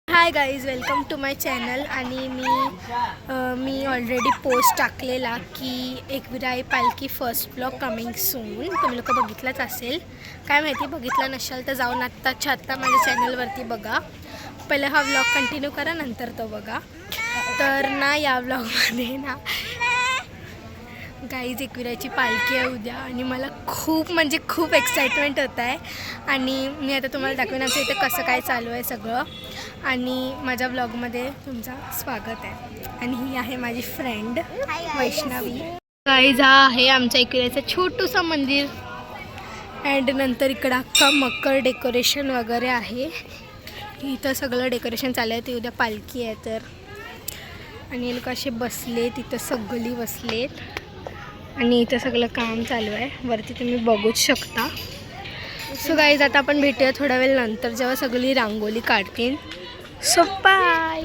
High guys, welcome to my channel. आणि मी already post टाकलेला की एकविराई पालखी फर्स्ट ब्लॉग कमिंग सून. तुम्ही लोक बघितलाच असेल. काय माहिती बघितला नसाल तर जाऊन आत्ताच्या आत्ता माझ्या चॅनलवरती बघा. पहिले हा व्लॉग कंटिन्यू करा, नंतर तो बघा. तर ना या व्लॉगमध्ये ना गाईज एकविराईची पालखी आहे उद्या आणि मला खूप एक्साइटमेंट होत आहे. आणि मी आता तुम्हाला दाखवेन आमच्या इथे कसं काय चालू आहे सगळं. आणि माझ्या व्लॉगमध्ये तुमचं स्वागत आहे. आणि ही आहे माझी फ्रेंड वैष्णवी. गाईज हा आहे आमच्या एकविराईचं छोटूसं मंदिर. अँड नंतर इकडं अख्खा मकर डेकोरेशन वगैरे आहे. इथं सगळं डेकोरेशन चालू आहे. ती उद्या पालखी आहे तर. आणि लोक असे बसलेत, इथं सगळी बसलेत आणि इथं सगळं काम चालू आहे. वरती तुम्ही बघूच शकता. सो गाईज आता आपण भेटूया थोड्या वेळ नंतर जेव्हा सगळी रांगोळी काढतील. So bye.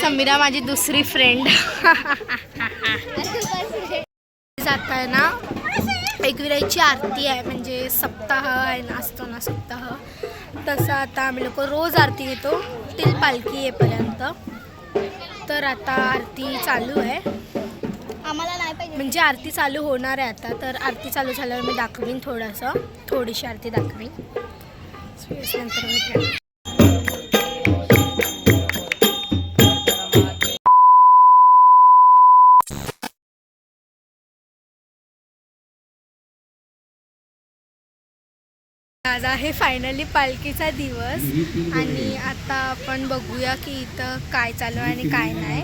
समीरा माझी दुसरी फ्रेंड. जात आहे ना एकविराईची आरती आहे, म्हणजे सप्ताह आहे ना, असतो ना सप्ताह, तसं आता आम्ही लोक रोज आरती घेतो टिल पालखी येईपर्यंत. तर आता आरती चालू आहे. आम्हाला नाही पाहिजे, म्हणजे आरती चालू होणार आहे आता. तर आरती चालू झाल्यावर मी दाखवीन थोडीशी आरती दाखवीन. नंतर भेटूया. आज आहे फायनली पालखीचा दिवस. आणि आता आपण बघूया की इथं काय चालू आहे आणि काय नाही.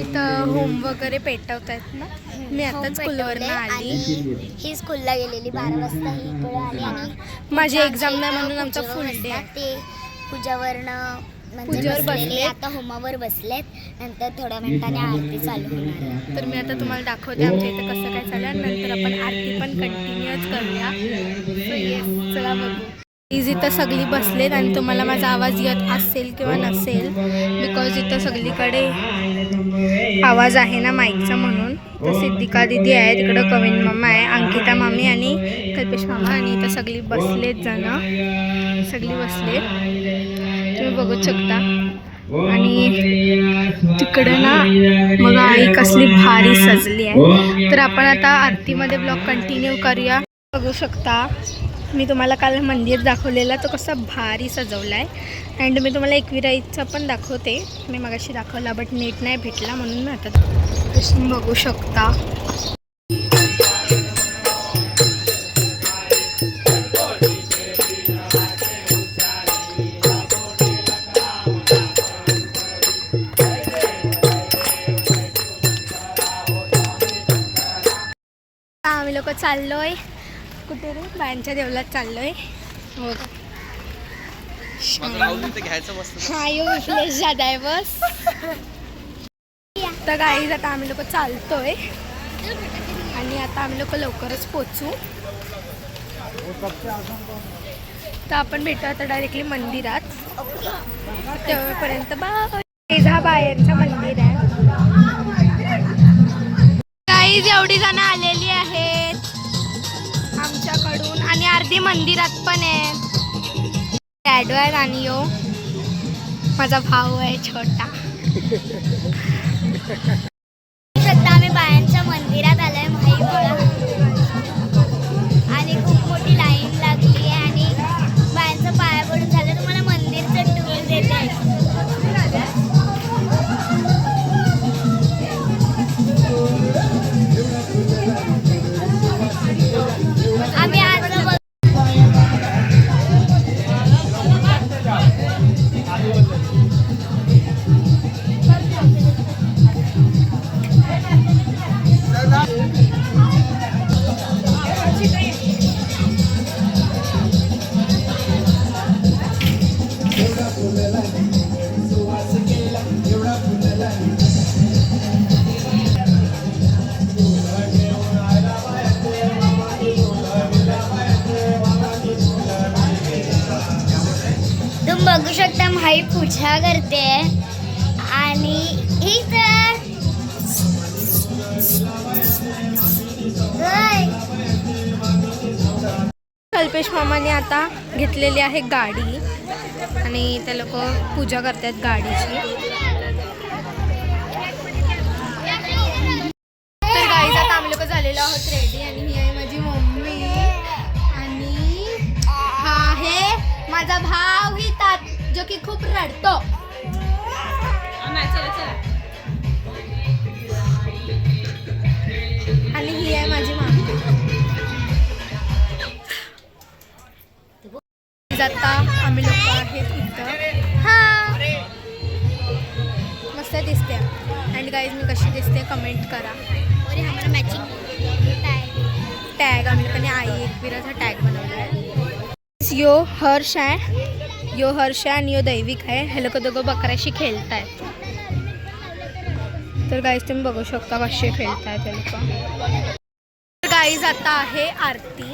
इथं होम वगैरे पेटवत आहेत ना. मी आता स्कूलवरनं आली. ही स्कूलला गेलेली 12 वाजता ही इकडे आली. आणि माझी एक्झाम नाही म्हणून आमचा फुल डे आहे. ते पूजेवर बसले, आता होमावर बसलेत. नंतर थोड्या मिनिटांनी आरती चालू होणार. तर मी आता तुम्हाला दाखवते आमच्या इथं कसं काय चालू आहे. नंतर आपण आरती पण कंटिन्यूच करूया. सो येस, चला बघू. इथं सगळी बसलेत आणि तुम्हाला माझा आवाज येत असेल किंवा नसेल, बिकॉज इथं सगळीकडे आवाज आहे ना माईकचा म्हणून. तर सिद्धिका दिदी आहे तिकडं, कविन मामा आहे, अंकिता मामी आणि कल्पेश मामा. आणि इथं सगळी बसलेत सगळी बसलेत, तुम्ही बघू शकता. आणि तिकडं ना बघा आई कसली भारी सजली आहे. तर आपण आता आरतीमध्ये ब्लॉग कंटिन्यू करूया. बघू शकता मी तुम्हाला काल मंदिर दाखवलेलं, तो कसा भारी सजवला आहे. अँड मी तुम्हाला एकविराईचं पण दाखवते. मी मगाशी दाखवला बट नेट नाही भेटला म्हणून मी आता बघू शकता. आम्ही लोक चाललोय कुठे रे, बायांच्या देवळात चाललोय. हो हा यो विश्लेष जात आहे बस. तर गाईज आता आम्ही लोक चालतोय आणि आता आम्ही लोक लवकरच पोचू. तर आपण भेटू आता डायरेक्टली मंदिरात. तेव्हापर्यंत बायांचं मंदिर आहे. गाईज एवढी जण आलेली आहेत आमच्याकडून आणि अर्धी मंदिरात पण आहे. डॅडो आहे आणि यो माझा भाऊ आहे छोटा. सध्या आम्ही बायांच्या मंदिरात आलोय माहीवाडा. आणि खूप मोठी लाईन लागली आहे आणि बायांचं पाया पडून झालं. तुम्हाला मंदिरचं टूर देते. आम्ही आज बघू शकता माई पूजा करते. आणि इथं कल्पेश मामाने आता घेतलेली आहे गाडी. आणि ते लोक पूजा करतात गाडीची. तर गाईज आता आम्ही लोक झालेलो आहोत रेडी आणि ही आहे माझी मम्मी आणि हा आहे माझा भाऊ हितात जो की खूप रडतो. आणि ही आहे माझी मामी. आता आम्ही लोक आहेत इथं. हा मस्त दिसते. अँड गाईज मी कशी दिसते कमेंट करा. और हमारा मैचिंग टॅग आम्ही लोकांनी आई एकविराचा टॅग बनवला आहे. यो हर्ष आहे, यो हर्ष आहे आणि यो दैविक आहे. हे लोक दोघं बकऱ्याशी खेळत आहेत. तर गाईज तुम्ही बघू शकता कसे खेळत आहेत हे लोक. गाईज आता आहे आरती.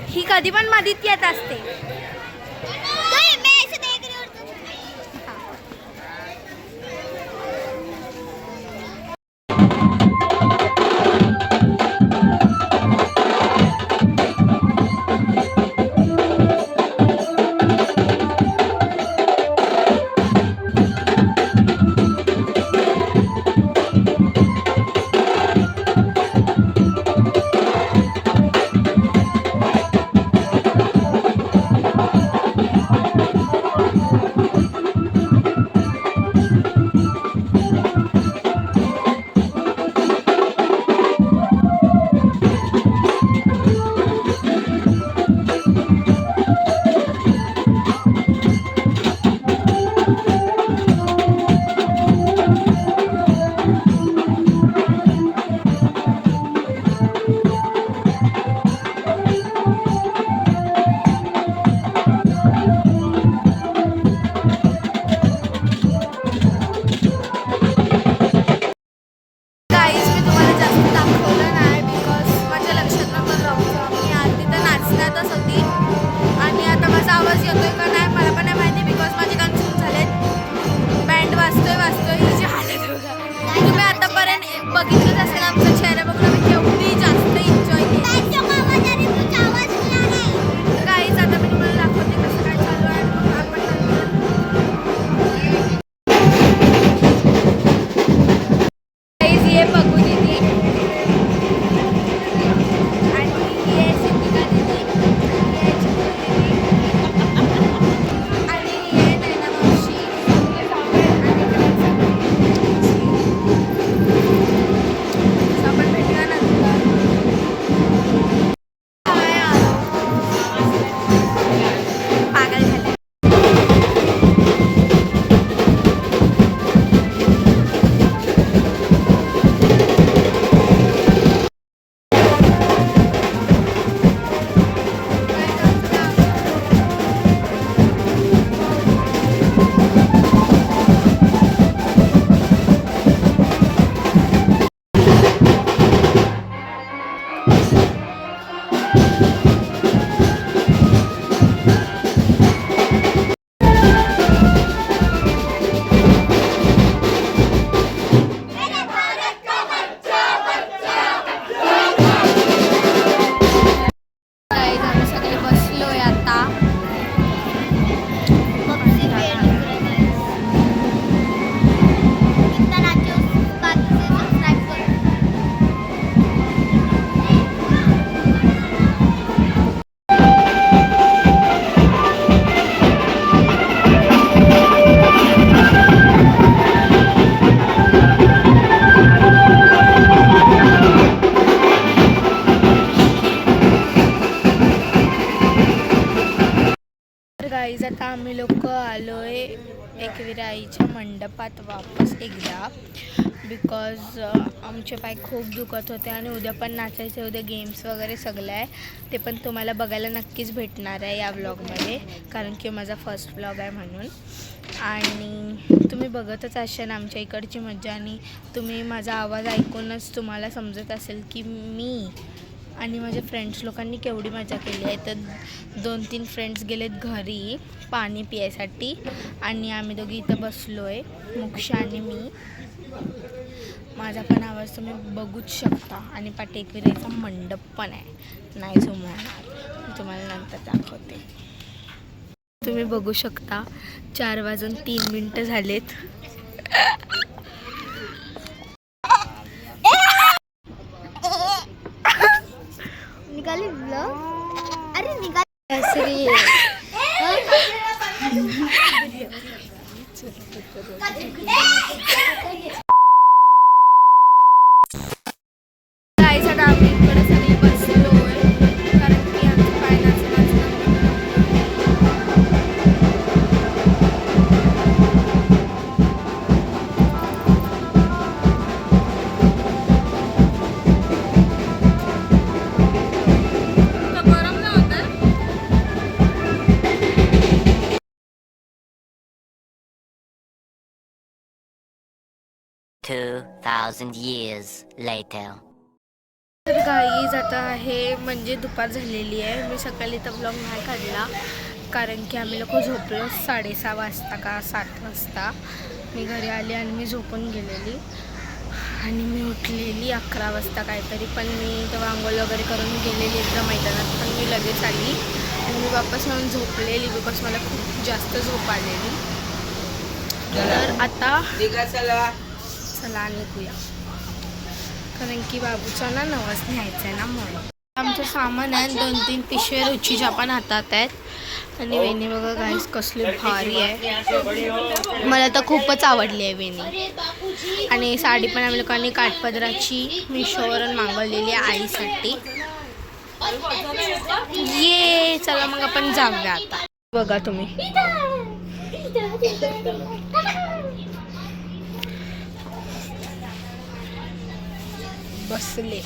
ही कधी पण मधीत येत असते. बघितलंच असेल आमचा चेहरा बघून आम्ही केवढी जास्त एन्जॉय केली. गाईज आता मी तुम्हाला दाखवते कसं काय चालू आहे. आपण गाईज ये बघू दीदी आणि ये सिद्धिका दीदी आणि ये नैना मावशी गाईज आता आम्ही लोक आलोय एकविरा आईच्या मंडपात वापस एकदा. बिकॉज आमचे पाय खूप दुखत होते आणि उद्या पण नाचायचे. उद्या गेम्स वगैरे सगळं आहे. ते पण तुम्हाला बघायला नक्कीच भेटणार आहे या व्लॉगमध्ये, कारण की माझा फर्स्ट व्लॉग आहे म्हणून. आणि तुम्ही बघतच असाल आमच्या इकडची मजा आणि तुम्ही माझा आवाज ऐकूनच तुम्हाला समजत असेल की मी आणि माझ्या फ्रेंड्स लोकांनी केवढी मजा केली आहे. तर 2-3 फ्रेंड्स गेलेत घरी पाणी पियासाठी आणि आम्ही दोघी इथं बसलो आहे, मोक्षा आणि मी. माझा पण आवाज तुम्ही बघूच शकता आणि पाटेकविराचा मंडप पण आहे, नाही झुमवणार, मी तुम्हाला नंतर दाखवते. तुम्ही बघू शकता 4:03 झालेत. निघाली ब्लॉग. अरे निघाली श्री. जायसाठी आम्ही इकडे सगळी बसलोय कारण की आमचं पाय नाचणार. गरम नाही होत 2,000 years later. तर गाईज आता आहे म्हणजे दुपार झालेली आहे. मी सकाळी तर ब्लॉग नाही काढला कारण की आम्ही लोक झोपलो 6:30 वाजता का 7 वाजता. मी घरी आली आणि मी झोपून गेलेली आणि मी उठलेली 11 वाजता काहीतरी. पण मी तेव्हा आंघोळ वगैरे करून गेलेली एकदा मैदानात. पण मी लगेच आली आणि मी वापस येऊन झोपलेली बिकॉज मला खूप जास्त झोप आलेली. तर आता चला निघूया कारण की बाबूचा ना नवस न्यायचा आहे ना म्हणून. आमचं सामान आहे 2-3 पिशव्या रुचीच्या पण हातात आहेत आणि वेणी बघा गाईस कसली भारी आहे. मला तर खूपच आवडली आहे वेणी. आणि साडी पण आम्ही लोकांनी काठपदराची मिशोवरून मागवलेली आहे आईसाठी. ये चला मग आपण जाऊया आता. बघा तुम्ही बसले.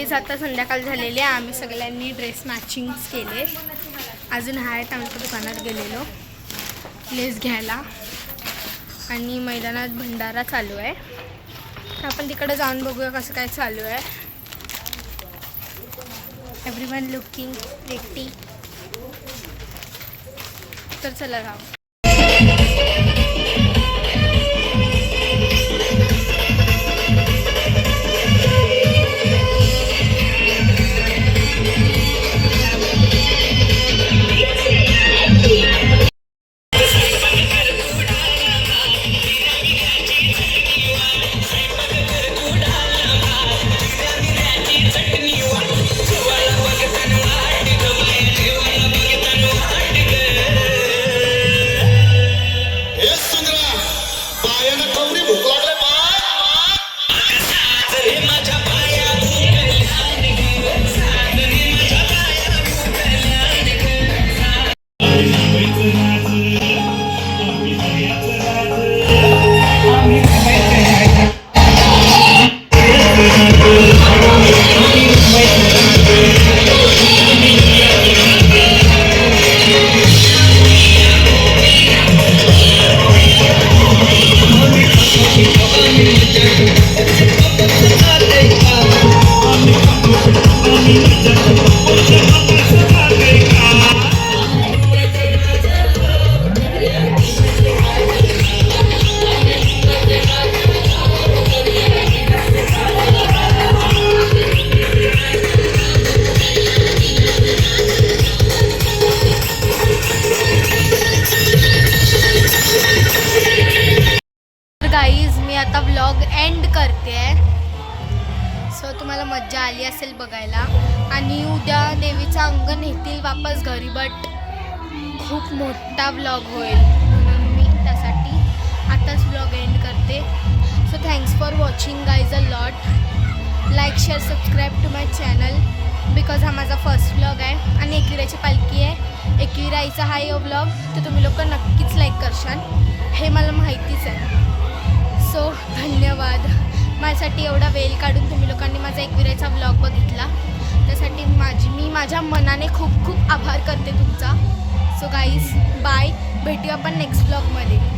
गाईज आता संध्याकाळ झालेली आहे. आम्ही सगळ्यांनी ड्रेस मॅचिंग्स केले. अजून आहेत आम्ही दुकानात गेलेलो लेस घ्यायला आणि मैदानात भंडारा चालू आहे. तर आपण तिकडे जाऊन बघूया कसं काय चालू आहे. Everyone looking pretty. तर चला जाऊ. गाईज मी आता व्लॉग एंड करते आहे. सो तुम्हाला मज्जा आली असेल बघायला. आणि उद्या देवीचं अंगण येतील वापस घरी, बट खूप मोठा व्लॉग होईल म्हणून मी त्यासाठी आताच व्लॉग एंड करते. So thanks for watching guys a lot. Like share subscribe to my channel because हा माझा फर्स्ट व्लॉग आहे आणि एकविराची पालखी आहे. एकविराईचा हा यो व्लॉग तर तुम्ही लोक नक्कीच लाईक करशाल, हे मला माहितीच आहे. सो धन्यवाद. माझ्यासाठी एवढा वेळ काढून तुम्ही लोकांनी माझा एकविराचा व्लॉग बघितला, त्यासाठी मी माझ्या मनाने खूप खूप आभार करते तुमचा. So guys bye. भेटूया आपण नेक्स्ट व्लॉगमध्ये.